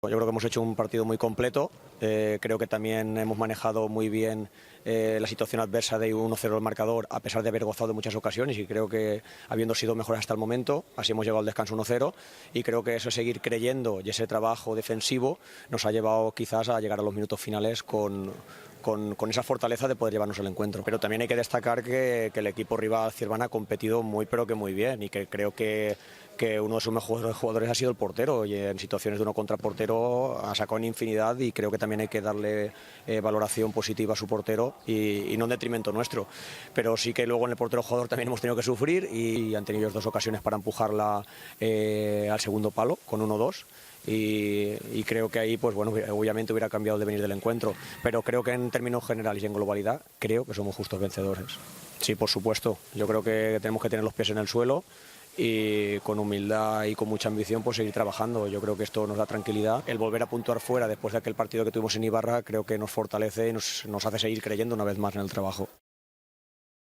Yo creo que hemos hecho un partido muy completo, creo que también hemos manejado muy bien la situación adversa de 1-0 el marcador, a pesar de haber gozado de muchas ocasiones, y creo que habiendo sido mejores hasta el momento, así hemos llegado al descanso 1-0, y creo que eso, seguir creyendo, y ese trabajo defensivo nos ha llevado quizás a llegar a los minutos finales con esa fortaleza de poder llevarnos el encuentro. Pero también hay que destacar que el equipo rival Ciervana ha competido muy pero que muy bien, y que creo que uno de sus mejores jugadores ha sido el portero, y en situaciones de uno contra portero ha sacado en infinidad, y creo que también hay que darle valoración positiva a su portero y no en detrimento nuestro. Pero sí que luego en el portero jugador también hemos tenido que sufrir, y han tenido 2 ocasiones para empujarla al segundo palo con 1-2. Y creo que ahí, pues bueno, obviamente hubiera cambiado el devenir del encuentro, pero creo que en términos generales y en globalidad creo que somos justos vencedores. Sí, por supuesto, yo creo que tenemos que tener los pies en el suelo y con humildad y con mucha ambición pues seguir trabajando. Yo creo que esto nos da tranquilidad. El volver a puntuar fuera después de aquel partido que tuvimos en Ibarra creo que nos fortalece y nos hace seguir creyendo una vez más en el trabajo.